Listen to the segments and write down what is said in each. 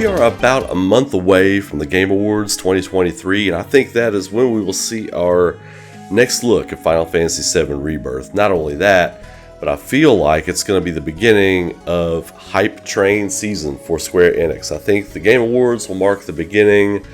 We are about a month away from the Game Awards 2023, and I think that is when we will see our next look at Final Fantasy VII Rebirth. Not only that, but I feel like it's going to be the beginning of hype train season for Square Enix. I think the Game Awards will mark the beginning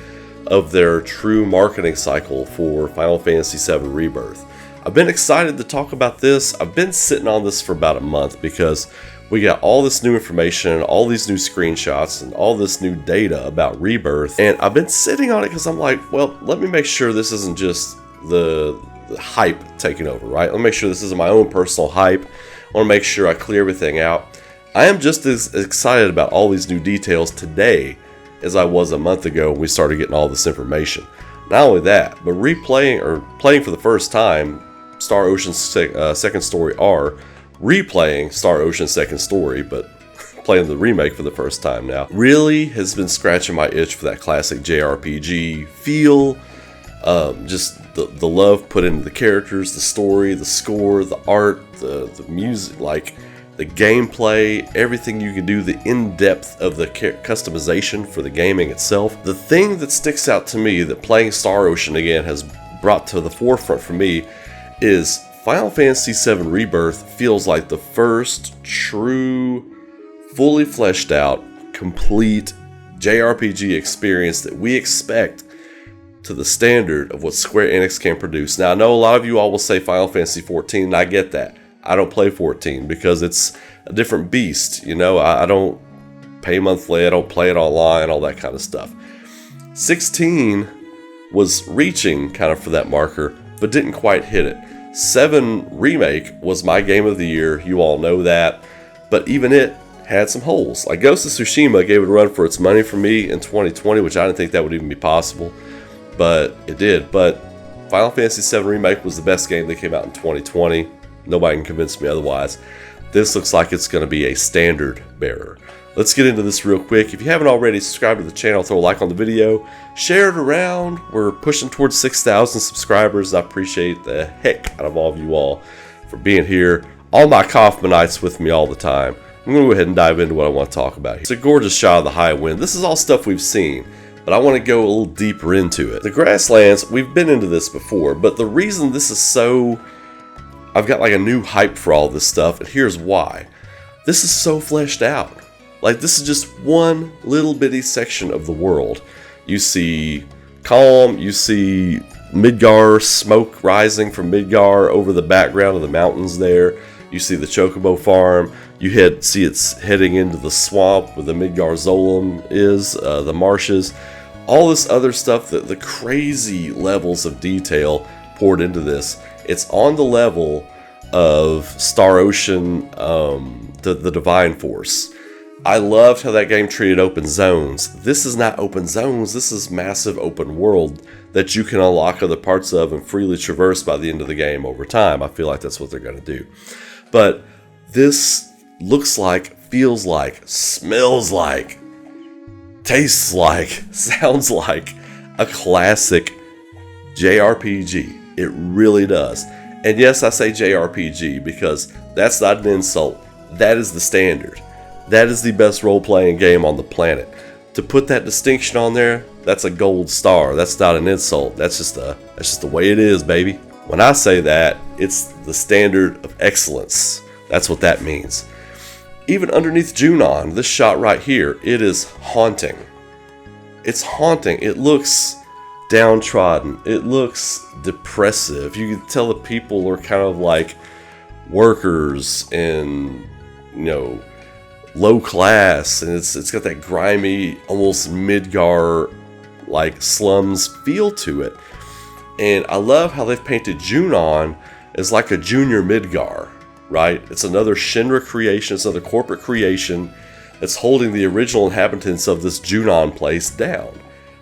of their true marketing cycle for Final Fantasy VII Rebirth. I've been excited to talk about this. I've been sitting on this for about a month because we got all this new information, all these new screenshots, and all this new data about Rebirth. And I've been sitting on it because I'm like, well, let me make sure this isn't just the hype taking over, right? Let me make sure this isn't my own personal hype. I want to make sure I clear everything out. I am just as excited about all these new details today as I was a month ago when we started getting all this information. Not only that, but playing for the first time Star Ocean's Second Story R, replaying Star Ocean's Second Story, but playing the remake for the first time now, really has been scratching my itch for that classic JRPG feel. Just the love put into the characters, the story, the score, the art, the music, like the gameplay, everything you can do, the in-depth of the customization for the gaming itself. The thing that sticks out to me that playing Star Ocean again has brought to the forefront for me is Final Fantasy VII Rebirth feels like the first true, fully fleshed out, complete JRPG experience that we expect to the standard of what Square Enix can produce. Now, I know a lot of you all will say Final Fantasy XIV, and I get that. I don't play 14 because it's a different beast. You know, I don't pay monthly, I don't play it online, all that kind of stuff. 16 was reaching kind of for that marker, but didn't quite hit it. 7 Remake was my game of the year, you all know that, but even it had some holes. Like Ghost of Tsushima gave it a run for its money for me in 2020, which I didn't think that would even be possible, but it did. But Final Fantasy VII Remake was the best game that came out in 2020. Nobody can convince me otherwise. This looks like it's going to be a standard bearer. Let's get into this real quick. If you haven't already, subscribe to the channel, throw a like on the video, share it around. We're pushing towards 6,000 subscribers. I appreciate the heck out of all of you all for being here. All my Coffmanites with me all the time. I'm going to go ahead and dive into what I want to talk about here. It's a gorgeous shot of the high wind. This is all stuff we've seen, but I want to go a little deeper into it. The grasslands, we've been into this before, but the reason this is so... I've got like a new hype for all this stuff, and here's why. This is so fleshed out. Like, this is just one little bitty section of the world. You see Calm, you see Midgar, smoke rising from Midgar over the background of the mountains there. You see the Chocobo farm. You see it's heading into the swamp where the Midgar Zolom is, the marshes. All this other stuff, the crazy levels of detail poured into this. It's on the level of Star Ocean, the Divine Force. I loved how that game treated open zones. This is not open zones, this is massive open world that you can unlock other parts of and freely traverse by the end of the game over time. I feel like that's what they're going to do. But this looks like, feels like, smells like, tastes like, sounds like a classic JRPG. It really does. And yes, I say JRPG because that's not an insult. That is the standard. That is the best role-playing game on the planet. To put that distinction on there, that's a gold star. That's not an insult. That's just the way it is, baby. When I say that, it's the standard of excellence. That's what that means. Even underneath Junon, this shot right here, it is haunting. It's haunting. It looks downtrodden. It looks depressive. You can tell the people are kind of like workers and, you know, low class, and it's got that grimy, almost Midgar like slums feel to it. And I love how they've painted Junon as like a junior Midgar, right? It's another Shinra creation, it's another corporate creation that's holding the original inhabitants of this Junon place down.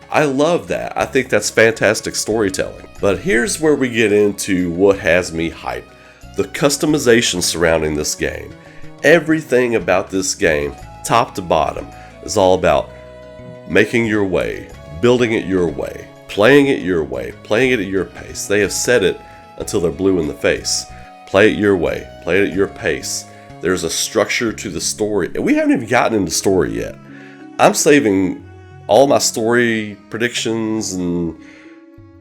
I love that. I think that's fantastic storytelling. But here's where we get into what has me hyped. The customization surrounding this game. Everything about this game, top to bottom, is all about making your way, building it your way, playing it your way, playing it at your pace. They have said it until they're blue in the face. Play it your way, play it at your pace. There's a structure to the story, and we haven't even gotten into story yet. I'm saving all my story predictions and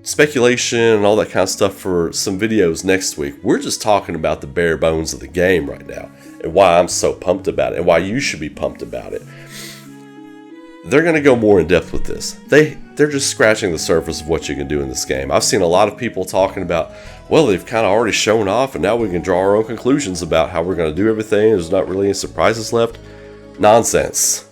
speculation and all that kind of stuff for some videos next week. We're just talking about the bare bones of the game right now and why I'm so pumped about it and why you should be pumped about it. They're going to go more in depth with this. They're just scratching the surface of what you can do in this game. I've seen a lot of people talking about, well, they've kind of already shown off and now we can draw our own conclusions about how we're going to do everything. There's not really any surprises left. Nonsense.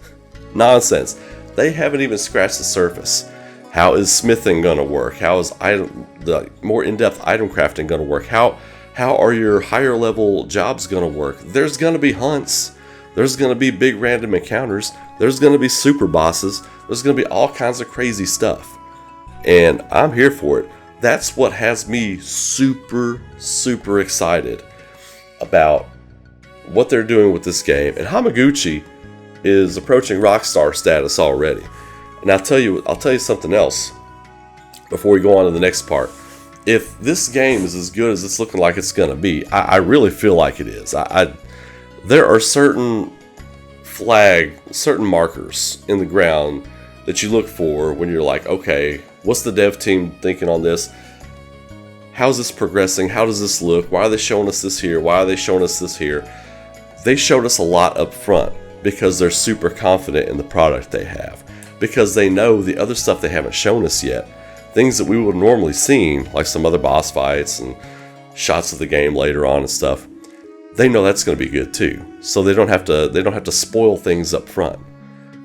Nonsense. They haven't even scratched the surface. How is smithing going to work? How is the more in-depth item crafting going to work? How are your higher level jobs going to work? There's going to be hunts. There's going to be big random encounters. There's going to be super bosses. There's going to be all kinds of crazy stuff. And I'm here for it. That's what has me super, super excited about what they're doing with this game. And Hamaguchi is approaching Rockstar status already. And I'll tell you something else before we go on to the next part. If this game is as good as it's looking like it's going to be, I really feel like it is. There are certain markers in the ground that you look for when you're like, okay, what's the dev team thinking on this? How's this progressing? How does this look? Why are they showing us this here? Why are they showing us this here? They showed us a lot up front because they're super confident in the product they have. Because they know the other stuff they haven't shown us yet. Things that we would have normally seen, like some other boss fights and shots of the game later on and stuff. They know that's going to be good too. So they don't have to spoil things up front.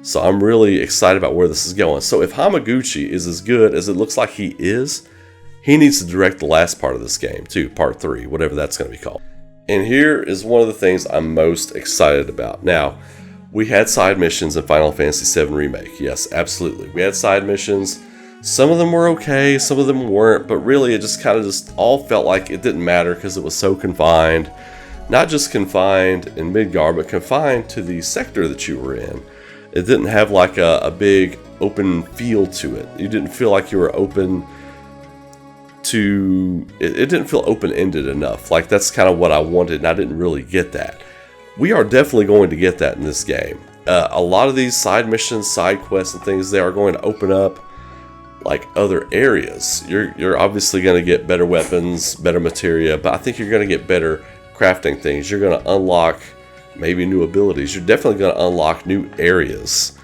So I'm really excited about where this is going. So if Hamaguchi is as good as it looks like he is, he needs to direct the last part of this game too, part 3, whatever that's going to be called. And here is one of the things I'm most excited about. Now, we had side missions in Final Fantasy VII Remake. Yes, absolutely. We had side missions. Some of them were okay, some of them weren't, but really it just kind of all felt like it didn't matter because it was so confined. Not just confined in Midgar, but confined to the sector that you were in. It didn't have like a big open feel to it. You didn't feel like you were open to... It didn't feel open-ended enough. Like that's kind of what I wanted, and I didn't really get that. We are definitely going to get that in this game. A lot of these side missions, side quests, and things, they are going to open up like other areas. You're obviously going to get better weapons, better materia, but I think you're going to get better crafting things. You're going to unlock maybe new abilities. You're definitely going to unlock new areas.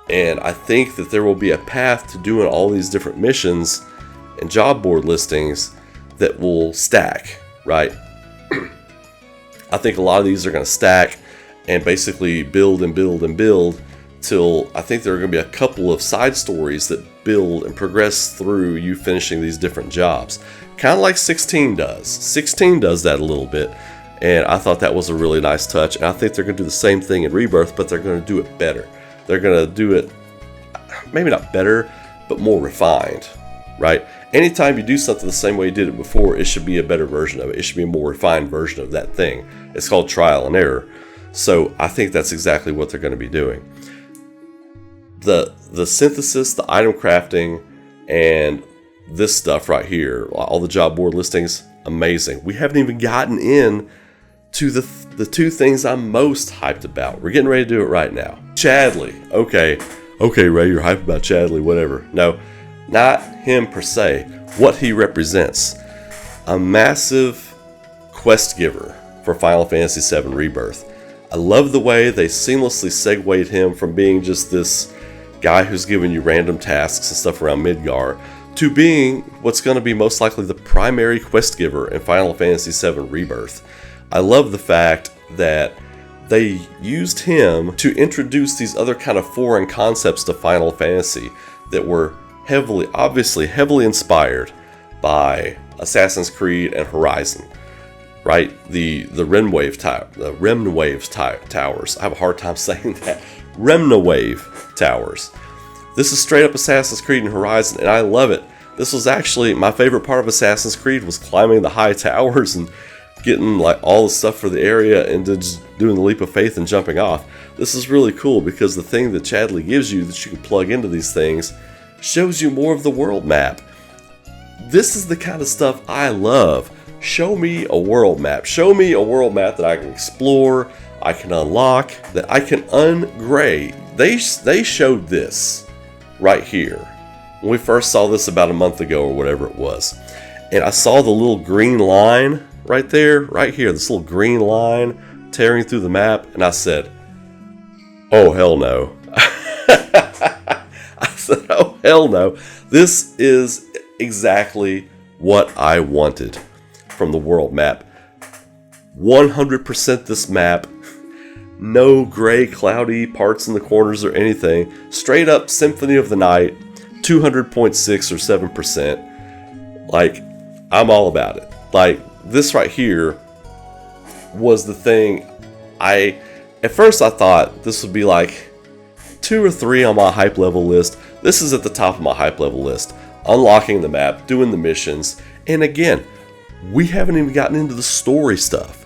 And I think that there will be a path to doing all these different missions and job board listings that will stack, right? I think a lot of these are going to stack and basically build and build and build till I think there are going to be a couple of side stories that build and progress through you finishing these different jobs. Kind of like 16 does. 16 does that a little bit, and I thought that was a really nice touch. And I think they're going to do the same thing in Rebirth, but they're going to do it better. They're going to do it, maybe not better, but more refined, right? Anytime you do something the same way you did it before, it should be a better version of it. It should be a more refined version of that thing. It's called trial and error. So I think that's exactly what they're going to be doing. The synthesis, the item crafting, and this stuff right here, all the job board listings, amazing. We haven't even gotten in to the two things I'm most hyped about. We're getting ready to do it right now. Chadley. Okay, Ray, you're hyped about Chadley, whatever. No, not him per se. What he represents. A massive quest giver for Final Fantasy VII Rebirth. I love the way they seamlessly segued him from being just this guy who's giving you random tasks and stuff around Midgar to being what's going to be most likely the primary quest giver in Final Fantasy VII Rebirth. I love the fact that they used him to introduce these other kind of foreign concepts to Final Fantasy that were obviously heavily inspired by Assassin's Creed and Horizon. Right? The Remwave towers. I have a hard time saying that. Remnawave towers. This is straight up Assassin's Creed and Horizon, and I love it. This was actually my favorite part of Assassin's Creed, was climbing the high towers and getting like all the stuff for the area and just doing the leap of faith and jumping off. This is really cool because the thing that Chadley gives you that you can plug into these things shows you more of the world map. This is the kind of stuff I love. Show me a world map. Show me a world map that I can explore, I can unlock, that I can ungray. they showed this right here when we first saw this about a month ago or whatever it was, and I saw the little green line right there, right here, this little green line tearing through the map, and I said, oh hell no. I said, oh hell no. This is exactly what I wanted from the world map. 100% this map. No gray, cloudy parts in the corners or anything. Straight up Symphony of the Night, 200.6 or 7%. Like, I'm all about it. Like, this right here was the thing. At first I thought this would be like 2 or 3 on my hype level list. This is at the top of my hype level list. Unlocking the map, doing the missions, and again, we haven't even gotten into the story stuff.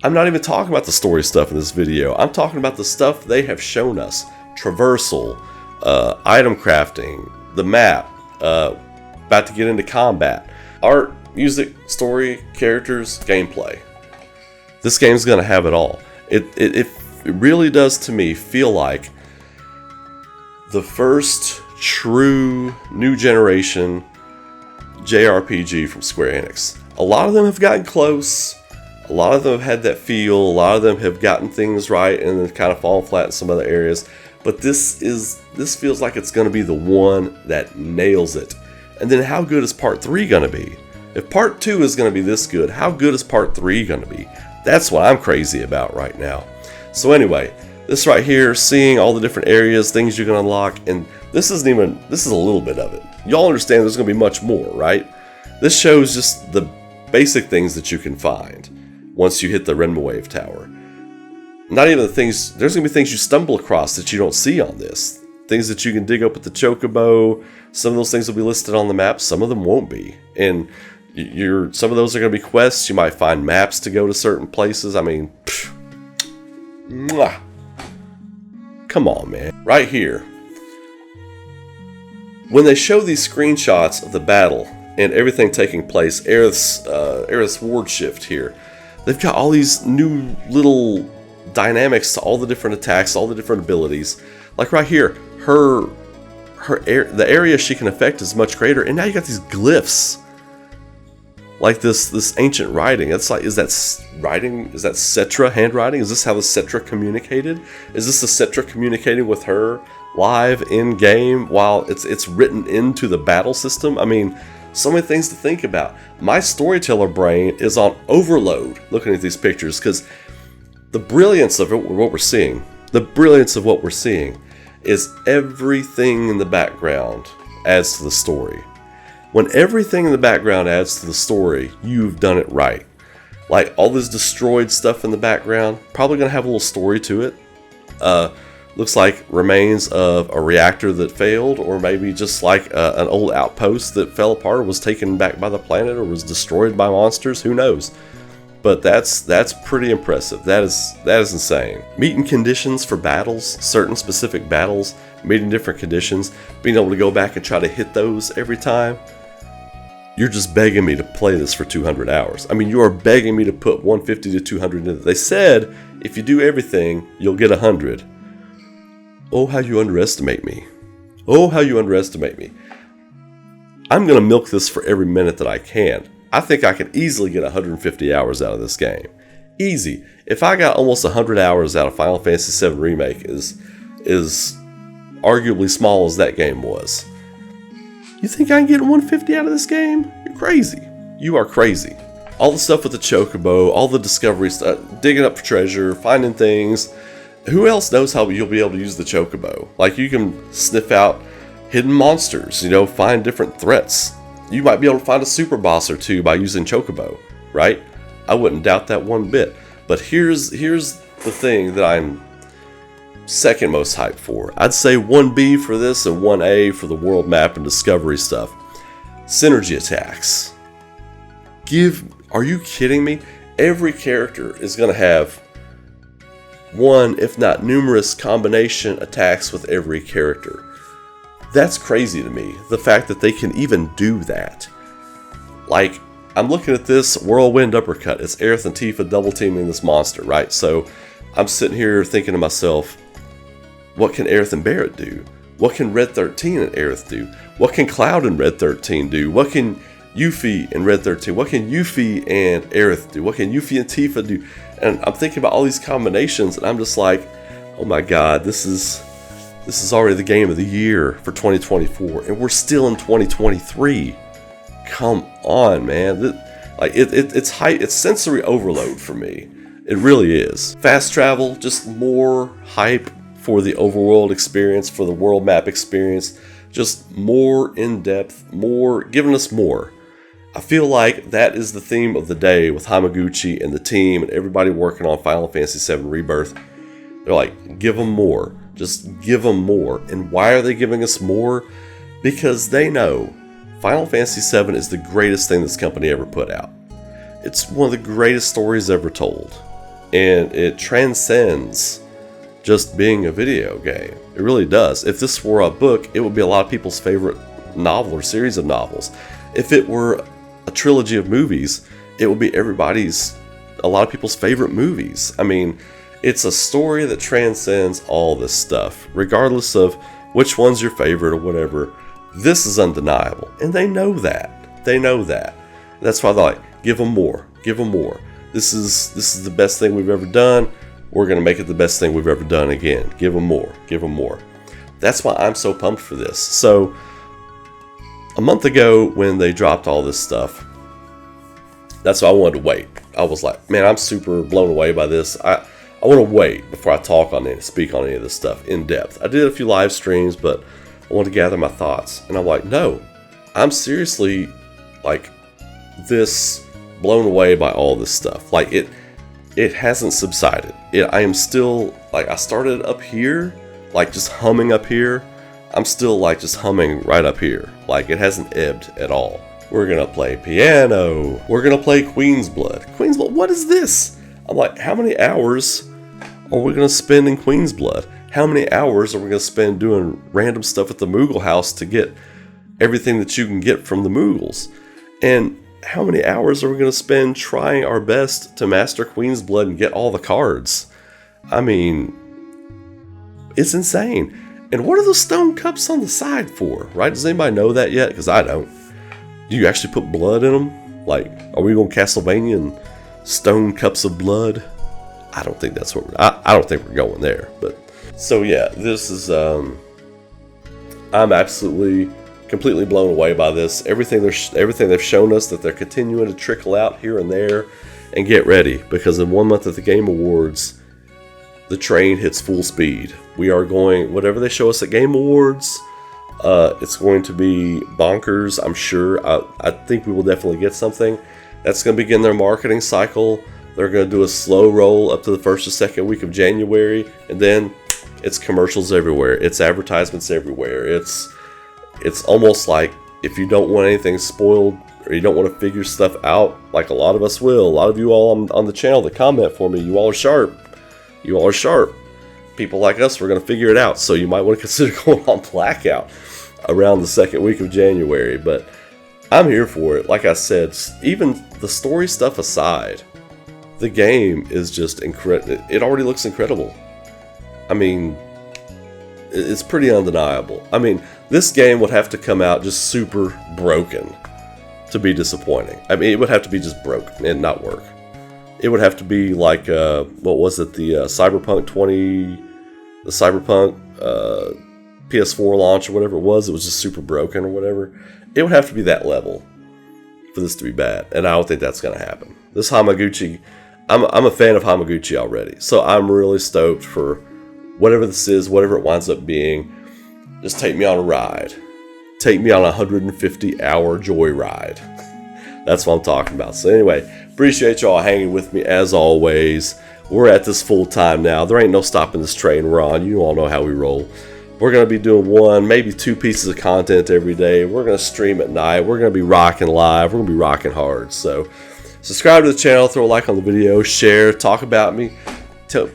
I'm not even talking about the story stuff in this video. I'm talking about the stuff they have shown us. Traversal, item crafting, the map, about to get into combat, art, music, story, characters, gameplay. This game's going to have it all. It really does to me feel like the first true new generation JRPG from Square Enix. A lot of them have gotten close. A lot of them have had that feel. A lot of them have gotten things right and then kind of fallen flat in some other areas. But this feels like it's going to be the one that nails it. And then how good is Part 3 going to be? If Part 2 is going to be this good, how good is Part 3 going to be? That's what I'm crazy about right now. So anyway, this right here, seeing all the different areas, things you're going to unlock, and this is a little bit of it. Y'all understand there's going to be much more, right? This shows just the basic things that you can find once you hit the Renma Wave Tower. Not even the things, there's going to be things you stumble across that you don't see on this. Things that you can dig up with the Chocobo. Some of those things will be listed on the map, some of them won't be. And some of those are going to be quests. You might find maps to go to certain places. I mean, mwah. Come on, man. Right here. When they show these screenshots of the battle and everything taking place, Aerith's ward shift here, they've got all these new little dynamics to all the different attacks, all the different abilities. Like right here, the area she can affect is much greater, and now you got these glyphs. Like this ancient writing. It's like, is that writing? Is that Cetra handwriting? Is this how the Cetra communicated? Is this the Cetra communicating with her live in game while it's written into the battle system? I mean, so many things to think about. My storyteller brain is on overload looking at these pictures, because the brilliance of what we're seeing, is everything in the background adds to the story. When everything in the background adds to the story, you've done it right. Like all this destroyed stuff in the background, probably going to have a little story to it. Looks like remains of a reactor that failed, or maybe just like an old outpost that fell apart, or was taken back by the planet, or was destroyed by monsters. Who knows? But that's pretty impressive. That is insane. Meeting conditions for battles, certain specific battles, meeting different conditions, being able to go back and try to hit those every time. You're just begging me to play this for 200 hours. I mean, you are begging me to put 150 to 200 into it. They said if you do everything, you'll get 100. Oh, how you underestimate me. Oh, how you underestimate me. I'm going to milk this for every minute that I can. I think I can easily get 150 hours out of this game. Easy. If I got almost 100 hours out of Final Fantasy VII Remake is arguably small as that game was. You think I can get 150 out of this game? You're crazy. You are crazy. All the stuff with the Chocobo, all the discovery stuff, digging up treasure, finding things. Who else knows how you'll be able to use the Chocobo? Like, you can sniff out hidden monsters, find different threats. You might be able to find a super boss or two by using Chocobo, right? I wouldn't doubt that one bit. But here's the thing that I'm second most hyped for. I'd say 1B for this and 1A for the world map and discovery stuff. Synergy attacks. Are you kidding me? Every character is going to have one, if not numerous, combination attacks with every character. That's crazy to me, the fact that they can even do that. Like, I'm looking at this whirlwind uppercut. It's Aerith and Tifa double teaming this monster, right? So I'm sitting here thinking to myself, what can Aerith and Barrett do? What can Red 13 and Aerith do? What can Cloud and Red 13 do? What can Yuffie and Red 13? What can Yuffie and Aerith do? What can Yuffie and Tifa do? And I'm thinking about all these combinations, and I'm just like, oh my god, this is already the game of the year for 2024, and we're still in 2023. Come on, man. It's sensory overload for me. It really is. Fast travel, just more hype for the overworld experience, for the world map experience, just more in-depth, more, giving us more. I feel like that is the theme of the day with Hamaguchi and the team and everybody working on Final Fantasy VII Rebirth. They're like, give them more. Just give them more. And why are they giving us more? Because they know Final Fantasy VII is the greatest thing this company ever put out. It's one of the greatest stories ever told. And it transcends just being a video game. It really does. If this were a book, it would be a lot of people's favorite novel or series of novels. If it were a trilogy of movies, it would be a lot of people's favorite movies. I mean, it's a story that transcends all this stuff, regardless of which one's your favorite or whatever. This is undeniable, and they know that. They know that. That's why they're like, give them more, give them more. This is the best thing we've ever done. We're gonna make it the best thing we've ever done again. Give them more, give them more. That's why I'm so pumped for this. So, a month ago when they dropped all this stuff, that's why I wanted to wait. I was like, man, I'm super blown away by this. I want to wait before I speak on any of this stuff in depth. I did a few live streams, but I wanted to gather my thoughts. And I'm like, no, I'm seriously like this blown away by all this stuff. Like it hasn't subsided. I am still like, I started up here, like just humming up here. I'm still like just humming right up here. Like it hasn't ebbed at all. We're gonna play piano. We're gonna play Queen's Blood. Queen's Blood, what is this? I'm like, how many hours are we gonna spend in Queen's Blood? How many hours are we gonna spend doing random stuff at the Moogle house to get everything that you can get from the Moogles? And how many hours are we gonna spend trying our best to master Queen's Blood and get all the cards? I mean, it's insane. And what are those stone cups on the side for, right? Does anybody know that yet? Because I don't. Do you actually put blood in them? Like, are we going Castlevania and stone cups of blood? I don't think that's what I don't think we're going there. But so yeah, this is I'm absolutely completely blown away by this. Everything they've shown us that they're continuing to trickle out here and there. And get ready, because in 1 month at the Game Awards, the train hits full speed. We are going, whatever they show us at Game Awards, it's going to be bonkers, I'm sure. I think we will definitely get something. That's going to begin their marketing cycle. They're going to do a slow roll up to the first or second week of January, and then it's commercials everywhere. It's advertisements everywhere. It's almost like if you don't want anything spoiled, or you don't want to figure stuff out, like a lot of us will. A lot of you all on the channel that comment for me, you all are sharp. You all are sharp. People like us, we're going to figure it out. So you might want to consider going on blackout around the second week of January. But I'm here for it. Like I said, even the story stuff aside, the game is just incredible. It already looks incredible. I mean, it's pretty undeniable. I mean, this game would have to come out just super broken to be disappointing. I mean, it would have to be just broken and not work. It would have to be like, what was it, the Cyberpunk PS4 launch or whatever it was just super broken or whatever. It would have to be that level for this to be bad, and I don't think that's going to happen. This Hamaguchi, I'm a fan of Hamaguchi already, so I'm really stoked for whatever this is, whatever it winds up being. Just take me on a ride. Take me on a 150-hour joyride. That's what I'm talking about. So anyway, appreciate y'all hanging with me as always. We're at this full time now. There ain't no stopping this train we're on. You all know how we roll. We're going to be doing 1, maybe 2 pieces of content every day. We're going to stream at night. We're going to be rocking live. We're going to be rocking hard. So subscribe to the channel. Throw a like on the video. Share. Talk about me.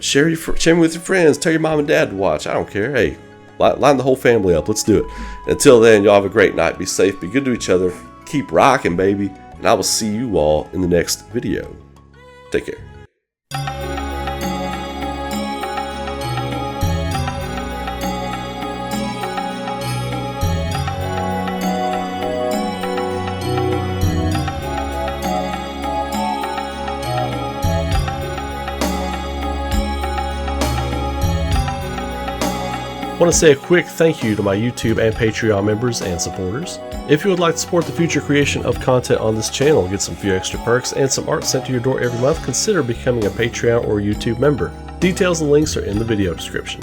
Share me with your friends. Tell your mom and dad to watch. I don't care. Hey, line the whole family up. Let's do it. Until then, y'all have a great night. Be safe. Be good to each other. Keep rocking, baby. And I will see you all in the next video. Take care. Want to say a quick thank you to my YouTube and Patreon members and supporters. If you would like to support the future creation of content on this channel, get some few extra perks and some art sent to your door every month, consider becoming a Patreon or YouTube member. Details and links are in the video description.